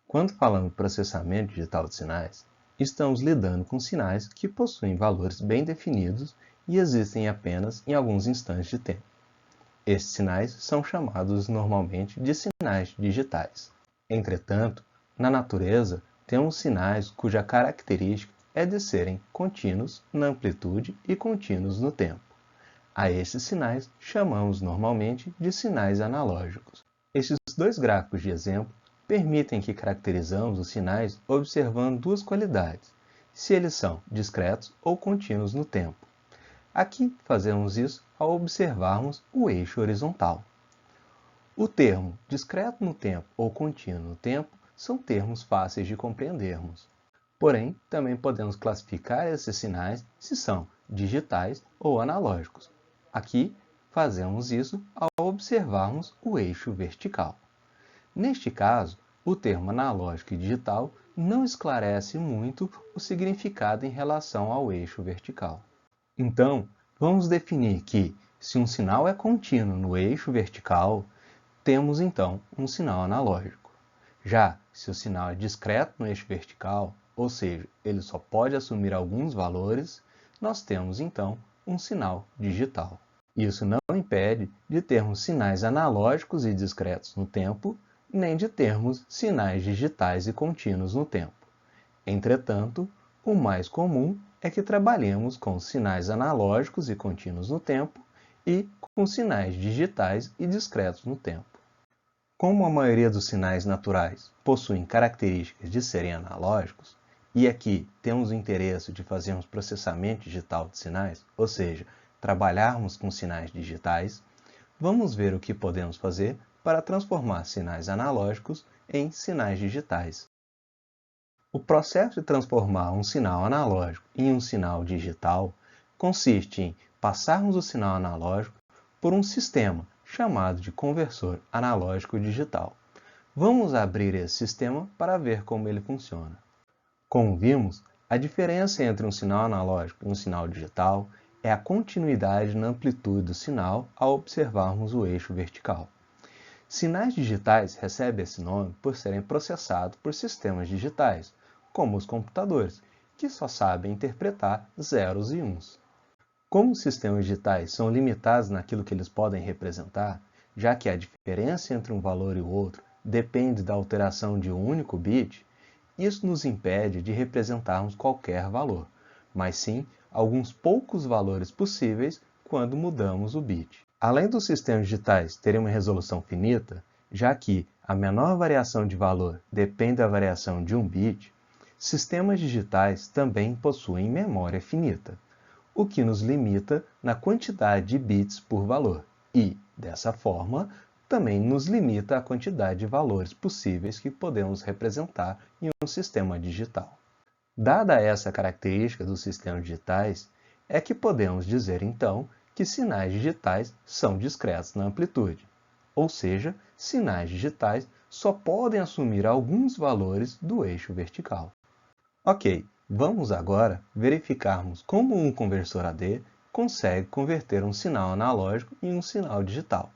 Quando falamos de processamento digital de sinais, estamos lidando com sinais que possuem valores bem definidos e existem apenas em alguns instantes de tempo. Estes sinais são chamados normalmente de sinais digitais. Entretanto, na natureza, temos sinais cuja característica é de serem contínuos na amplitude e contínuos no tempo. A esses sinais chamamos normalmente de sinais analógicos. Estes dois gráficos de exemplo permitem que caracterizamos os sinais observando duas qualidades, se eles são discretos ou contínuos no tempo. Aqui fazemos isso ao observarmos o eixo horizontal. O termo discreto no tempo ou contínuo no tempo são termos fáceis de compreendermos. Porém, também podemos classificar esses sinais se são digitais ou analógicos. Aqui fazemos isso ao observarmos o eixo vertical. Neste caso, o termo analógico e digital não esclarece muito o significado em relação ao eixo vertical. Então, vamos definir que, se um sinal é contínuo no eixo vertical, temos então um sinal analógico. Já se o sinal é discreto no eixo vertical, ou seja, ele só pode assumir alguns valores, nós temos então um sinal digital. Isso não impede de termos sinais analógicos e discretos no tempo, nem de termos sinais digitais e contínuos no tempo. Entretanto, o mais comum é que trabalhemos com sinais analógicos e contínuos no tempo e com sinais digitais e discretos no tempo. Como a maioria dos sinais naturais possuem características de serem analógicos, e aqui temos o interesse de fazermos processamento digital de sinais, ou seja, trabalharmos com sinais digitais, vamos ver o que podemos fazer para transformar sinais analógicos em sinais digitais. O processo de transformar um sinal analógico em um sinal digital consiste em passarmos o sinal analógico por um sistema chamado de conversor analógico digital. Vamos abrir esse sistema para ver como ele funciona. Como vimos, a diferença entre um sinal analógico e um sinal digital é a continuidade na amplitude do sinal ao observarmos o eixo vertical. Sinais digitais recebem esse nome por serem processados por sistemas digitais, como os computadores, que só sabem interpretar zeros e uns. Como os sistemas digitais são limitados naquilo que eles podem representar, já que a diferença entre um valor e o outro depende da alteração de um único bit, isso nos impede de representarmos qualquer valor, mas sim alguns poucos valores possíveis quando mudamos o bit. Além dos sistemas digitais terem uma resolução finita, já que a menor variação de valor depende da variação de um bit, sistemas digitais também possuem memória finita, o que nos limita na quantidade de bits por valor e, dessa forma, também nos limita a quantidade de valores possíveis que podemos representar em um sistema digital. Dada essa característica dos sistemas digitais, é que podemos dizer então que sinais digitais são discretos na amplitude, ou seja, sinais digitais só podem assumir alguns valores do eixo vertical. Ok, vamos agora verificarmos como um conversor AD consegue converter um sinal analógico em um sinal digital.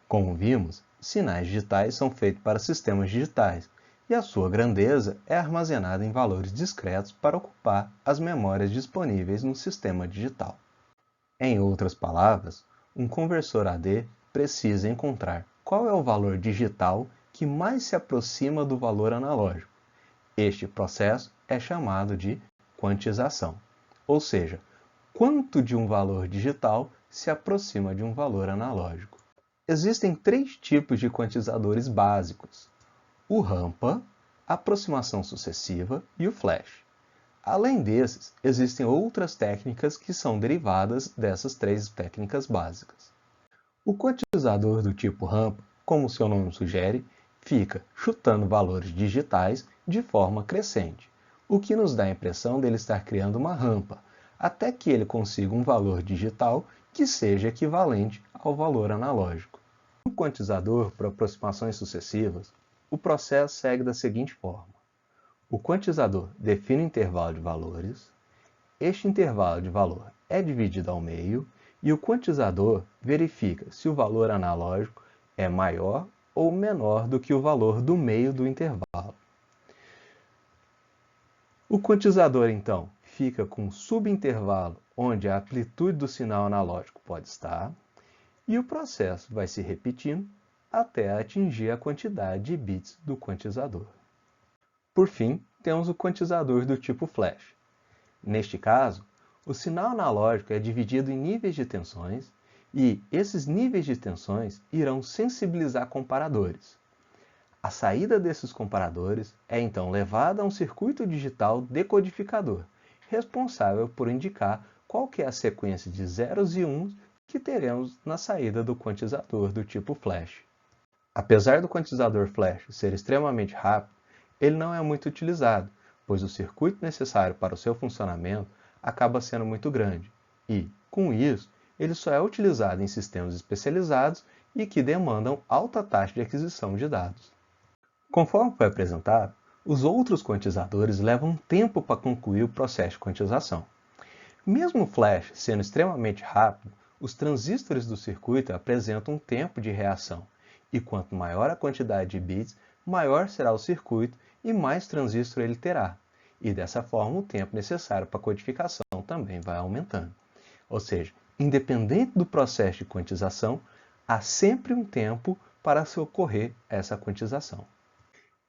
Como vimos, sinais digitais são feitos para sistemas digitais e a sua grandeza é armazenada em valores discretos para ocupar as memórias disponíveis no sistema digital. Em outras palavras, um conversor AD precisa encontrar qual é o valor digital que mais se aproxima do valor analógico. Este processo é chamado de quantização, ou seja, quanto de um valor digital se aproxima de um valor analógico. Existem três tipos de quantizadores básicos: o rampa, a aproximação sucessiva e o flash. Além desses, existem outras técnicas que são derivadas dessas três técnicas básicas. O quantizador do tipo rampa, como seu nome sugere, fica chutando valores digitais de forma crescente, o que nos dá a impressão dele estar criando uma rampa, até que ele consiga um valor digital que seja equivalente ao valor analógico. No quantizador por aproximações sucessivas, o processo segue da seguinte forma: o quantizador define um intervalo de valores, este intervalo de valor é dividido ao meio e o quantizador verifica se o valor analógico é maior ou menor do que o valor do meio do intervalo. O quantizador, então, fica com um subintervalo onde a amplitude do sinal analógico pode estar, e o processo vai se repetindo até atingir a quantidade de bits do quantizador. Por fim, temos o quantizador do tipo flash. Neste caso, o sinal analógico é dividido em níveis de tensões e esses níveis de tensões irão sensibilizar comparadores. A saída desses comparadores é então levada a um circuito digital decodificador, responsável por indicar qual que é a sequência de zeros e uns que teremos na saída do quantizador do tipo flash. Apesar do quantizador flash ser extremamente rápido, ele não é muito utilizado, pois o circuito necessário para o seu funcionamento acaba sendo muito grande e, com isso, ele só é utilizado em sistemas especializados e que demandam alta taxa de aquisição de dados. Conforme foi apresentado, os outros quantizadores levam tempo para concluir o processo de quantização. Mesmo o flash sendo extremamente rápido, os transistores do circuito apresentam um tempo de reação, e quanto maior a quantidade de bits, maior será o circuito e mais transistor ele terá. E dessa forma o tempo necessário para a codificação também vai aumentando. Ou seja, independente do processo de quantização, há sempre um tempo para se ocorrer essa quantização.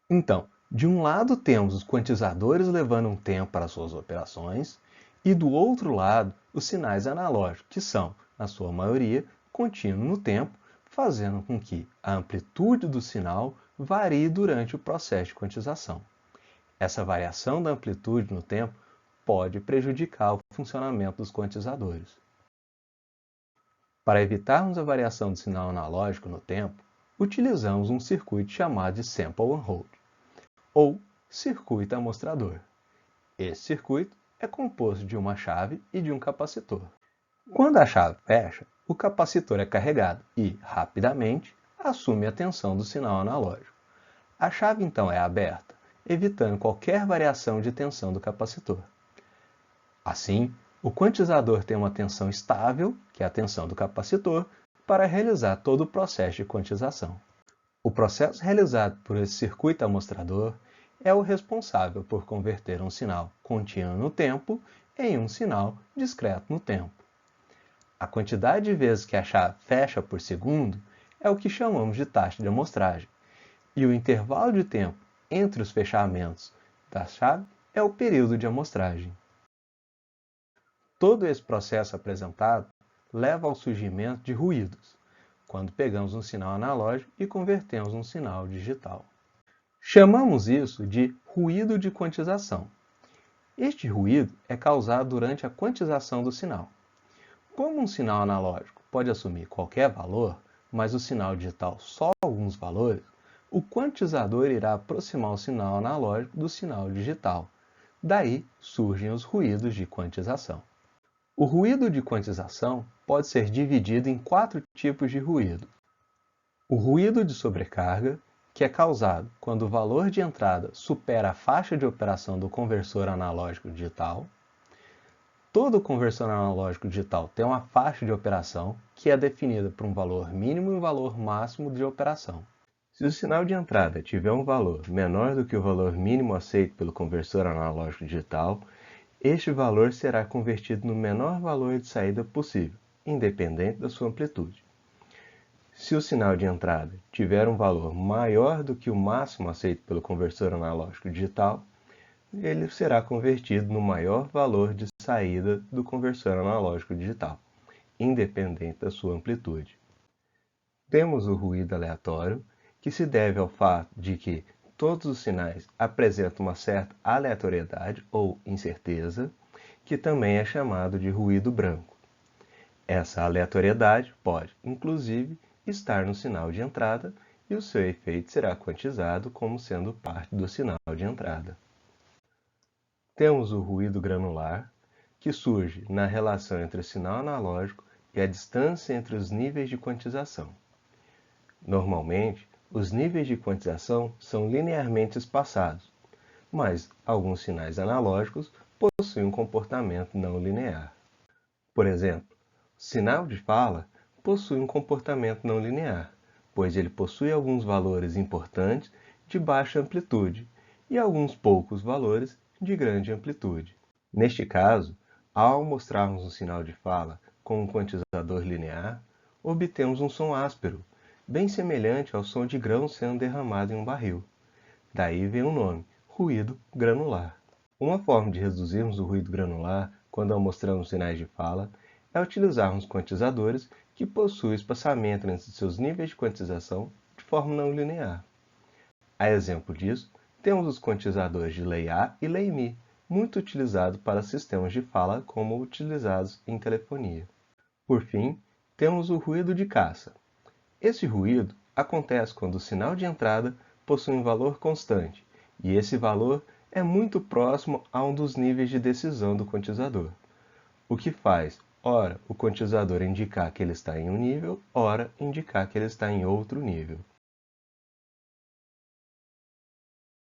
Então, de um lado temos os quantizadores levando um tempo para suas operações, e do outro lado os sinais analógicos, que são, na sua maioria, contínuos no tempo, fazendo com que a amplitude do sinal varie durante o processo de quantização. Essa variação da amplitude no tempo pode prejudicar o funcionamento dos quantizadores. Para evitarmos a variação do sinal analógico no tempo, utilizamos um circuito chamado de Sample and Hold, ou circuito amostrador. Esse circuito é composto de uma chave e de um capacitor. Quando a chave fecha, o capacitor é carregado e, rapidamente, assume a tensão do sinal analógico. A chave então é aberta, evitando qualquer variação de tensão do capacitor. Assim, o quantizador tem uma tensão estável, que é a tensão do capacitor, para realizar todo o processo de quantização. O processo realizado por esse circuito amostrador é o responsável por converter um sinal contínuo no tempo em um sinal discreto no tempo. A quantidade de vezes que a chave fecha por segundo é o que chamamos de taxa de amostragem, e o intervalo de tempo entre os fechamentos da chave é o período de amostragem. Todo esse processo apresentado leva ao surgimento de ruídos, quando pegamos um sinal analógico e convertemos um sinal digital. Chamamos isso de ruído de quantização. Este ruído é causado durante a quantização do sinal. Como um sinal analógico pode assumir qualquer valor, mas o sinal digital só alguns valores, o quantizador irá aproximar o sinal analógico do sinal digital. Daí surgem os ruídos de quantização. O ruído de quantização pode ser dividido em 4 tipos de ruído. O ruído de sobrecarga, que é causado quando o valor de entrada supera a faixa de operação do conversor analógico digital. Todo conversor analógico digital tem uma faixa de operação que é definida por um valor mínimo e um valor máximo de operação. Se o sinal de entrada tiver um valor menor do que o valor mínimo aceito pelo conversor analógico digital, este valor será convertido no menor valor de saída possível, independente da sua amplitude. Se o sinal de entrada tiver um valor maior do que o máximo aceito pelo conversor analógico digital, ele será convertido no maior valor de saída do conversor analógico digital, independente da sua amplitude. Temos o ruído aleatório, que se deve ao fato de que todos os sinais apresentam uma certa aleatoriedade ou incerteza, que também é chamado de ruído branco. Essa aleatoriedade pode, inclusive, estar no sinal de entrada e o seu efeito será quantizado como sendo parte do sinal de entrada. Temos o ruído granular, que surge na relação entre o sinal analógico e a distância entre os níveis de quantização. Normalmente, os níveis de quantização são linearmente espaçados, mas alguns sinais analógicos possuem um comportamento não linear. Por exemplo, o sinal de fala possui um comportamento não linear, pois ele possui alguns valores importantes de baixa amplitude e alguns poucos valores de grande amplitude. Neste caso, ao mostrarmos um sinal de fala com um quantizador linear, obtemos um som áspero, bem semelhante ao som de grãos sendo derramado em um barril. Daí vem o nome, ruído granular. Uma forma de reduzirmos o ruído granular quando mostramos sinais de fala é utilizarmos quantizadores que possuem espaçamento entre seus níveis de quantização de forma não linear. A exemplo disso, temos os quantizadores de Lei A e Lei Mi, muito utilizados para sistemas de fala como utilizados em telefonia. Por fim, temos o ruído de caça. Esse ruído acontece quando o sinal de entrada possui um valor constante, e esse valor é muito próximo a um dos níveis de decisão do quantizador, o que faz, ora, o quantizador indicar que ele está em um nível, ora, indicar que ele está em outro nível.